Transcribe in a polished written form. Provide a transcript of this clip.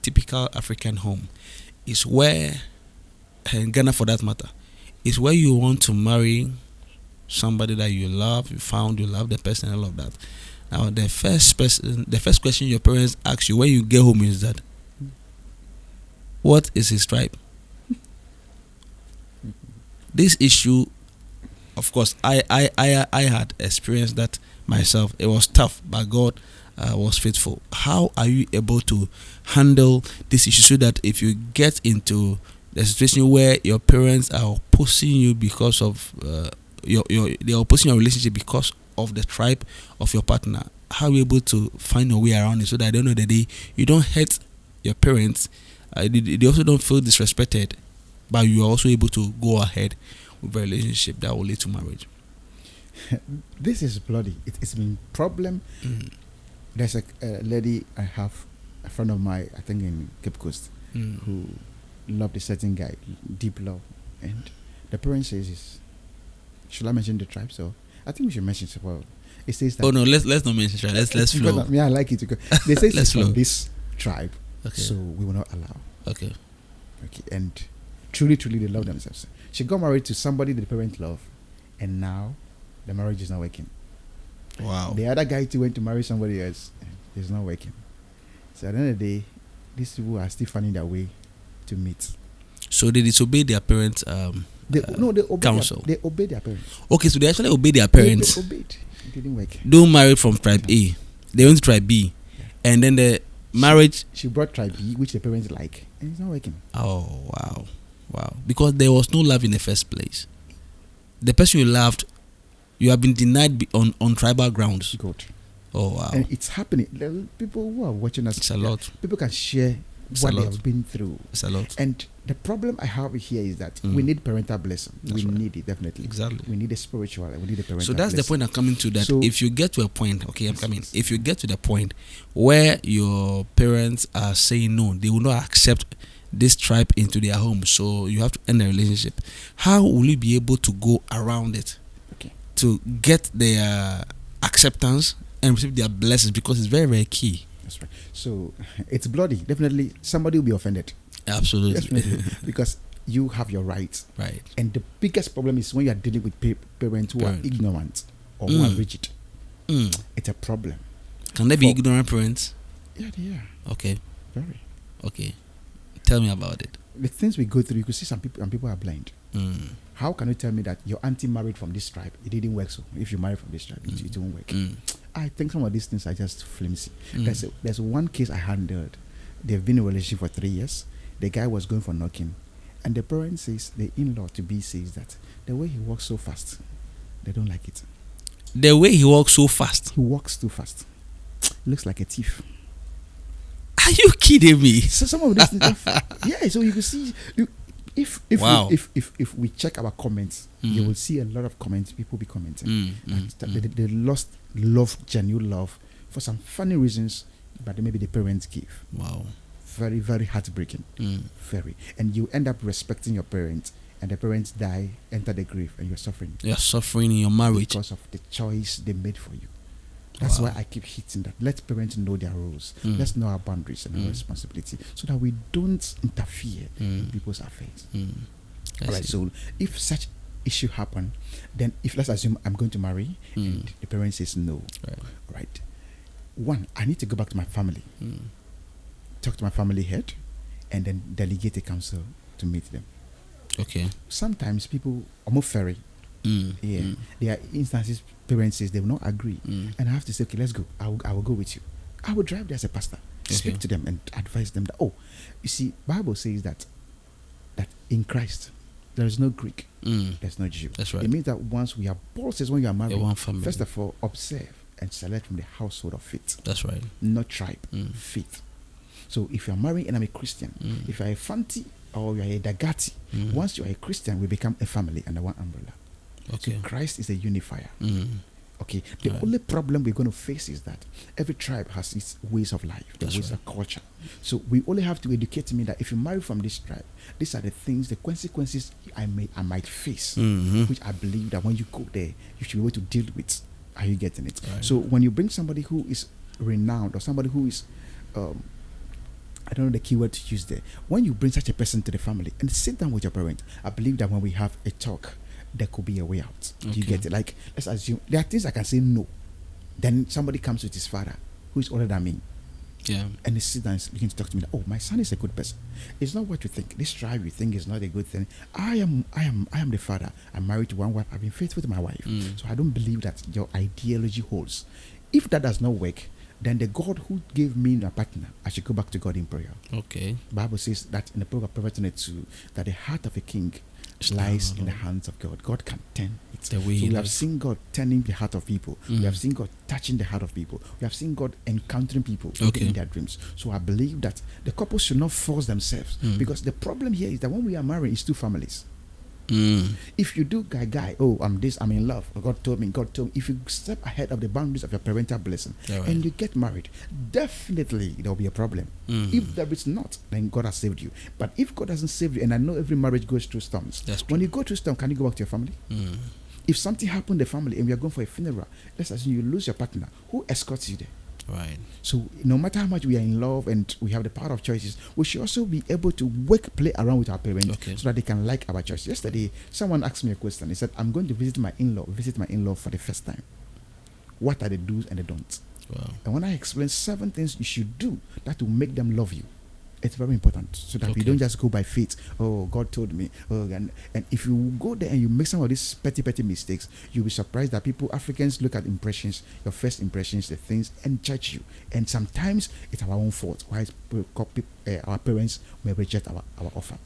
typical African home is where, and Ghana for that matter, is where you want to marry somebody that you love, you love the person, all of that. Now, the first question your parents ask you when you get home is that, what is his tribe? This issue, of course, I had experienced that myself. It was tough, but God was faithful. How are you able to handle this issue so that if you get into the situation where your parents are opposing you because of they're opposing your relationship because of the tribe of your partner, how are you able to find a way around it so that at the end of the day you don't hurt your parents, they also don't feel disrespected, but you are also able to go ahead with a relationship that will lead to marriage? This is bloody. It's been problem. There's a lady I have, a friend of mine, I think in Cape Coast, who loved a certain guy, deep love, and the parent says, should I mention the tribe? So I think we should mention it. Well, it says that. Oh no, let's not mention tribe. Let's flow. I like it because they say it's flow. from this tribe, Okay. so we will not allow. Okay. And truly they love themselves. She got married to somebody the parents love, and now the marriage is not working. Wow. The other guy too went to marry somebody else, and it's not working. So at the end of the day, these people are still finding their way to meet. So they disobey their parents' They obey counsel. They obey their parents. Okay, so they actually obey their parents. They obeyed. It didn't work. Don't marry from tribe A. They went to tribe B, and then the marriage. She brought tribe B, which the parents like, and it's not working. Oh wow! Because there was no love in the first place. The person you loved, you have been denied on tribal grounds. Good. Oh wow! And it's happening. There are people who are watching us. It's a lot. People can share what they have been through. It's a lot. And the problem I have here is that we need parental blessing. That's we right. need it, definitely. Exactly. We need a spiritual. We need a parental. So that's blessing. the point I'm coming to. That So, if you get to a point, okay, I'm coming. If you get to the point where your parents are saying no, they will not accept this tribe into their home, so you have to end the relationship. How will you be able to go around it? Okay. To get their acceptance and receive their blessings, because it's very, very key. That's right. So it's bloody. Definitely, somebody will be offended. Absolutely. Definitely, because you have your rights. Right. And the biggest problem is when you are dealing with parents who are ignorant or who are rigid. It's a problem. Can there be ignorant parents? Yeah, they are. Okay. Very. Okay. Tell me about it. The things we go through, you could see some people, and people are blind. How can you tell me that your auntie married from this tribe? It didn't work. So if you marry from this tribe, it won't work. I think some of these things are just flimsy. There's one case I handled. They've been in a relationship for 3 years. The guy was going for knocking, and the parent says, the in-law to be says that the way he walks so fast, they don't like it. The way he walks so fast. He walks too fast. Looks like a thief. Are you kidding me? So some of these things, yeah. So you can see, if we check our comments, you will see a lot of comments. People be commenting. They lost love, genuine love, for some funny reasons, but maybe the parents give. Wow. Very, very heartbreaking. Very. And you end up respecting your parents, and the parents die, enter the grave, and you're suffering. You're suffering in your marriage because of the choice they made for you. That's why I keep hitting that. Let parents know their roles. Let's know our boundaries and our responsibility, so that we don't interfere in people's affairs. All right. So if such issue happen, then if let's assume I'm going to marry and the parent says no, right? One, I need to go back to my family, talk to my family head, and then delegate a council to meet them. Okay. Sometimes people are more fairy. There are instances parents says they will not agree, and I have to say, okay, let's go. I will go with you. I will drive there as a pastor, speak to them and advise them that, you see, Bible says that in Christ there is no Greek, there's no Jew. That's right. It means that once we are, Paul says, when you are married, one family. First of all, observe and select from the household of faith. That's right. Not tribe, faith. So if you're married and I'm a Christian, if you're a Fanti or you're a Dagati, once you're a Christian, we become a family under one umbrella. Okay. So Christ is a unifier. Okay. The only problem we're going to face is that every tribe has its ways of life, the ways of culture. So we only have to educate me that if you marry from this tribe, these are the things, the consequences I might face, which I believe that when you go there, you should be able to deal with. Are you getting it? Right. So when you bring somebody who is renowned or somebody who is I don't know the keyword to use there. When you bring such a person to the family and sit down with your parent, I believe that when we have a talk, there could be a way out. Do you get it? Like, let's assume there are things I can say no. Then somebody comes with his father, who is older than me. Yeah. And they sit down and begin to talk to me. Oh, my son is a good person. It's not what you think. This tribe you think is not a good thing. I am the father. I'm married to one wife. I've been faithful to my wife. So I don't believe that your ideology holds. If that does not work, then the God who gave me a partner, I should go back to God in prayer. Okay. The Bible says that in the book of Proverbs 22, that the heart of a king lies in the hands of God. God can turn it. The way so we have seen God turning the heart of people. We have seen God touching the heart of people. We have seen God encountering people in their dreams. So I believe that the couple should not force themselves, because the problem here is that when we are married, it's two families. If you do guy, oh, I'm this, I'm in love. God told me. If you step ahead of the boundaries of your parental blessing and you get married, definitely there will be a problem. If there is not, then God has saved you. But if God hasn't saved you, and I know every marriage goes through storms. When you go through storm, can you go back to your family? If something happened in the family and we are going for a funeral, let's assume you lose your partner, who escorts you there? Right. So no matter how much we are in love and we have the power of choices, we should also be able to play around with our parents so that they can like our choice. Yesterday, someone asked me a question. He said, I'm going to visit my in-law for the first time. What are the do's and the don'ts? Wow. And when I explain 7 things you should do that will make them love you, it's very important, so that we don't just go by faith. Oh, God told me. Oh, and if you go there and you make some of these petty mistakes, you'll be surprised that Africans look at impressions, your first impressions, the things, and judge you. And sometimes it's our own fault. Why our parents may reject our offer.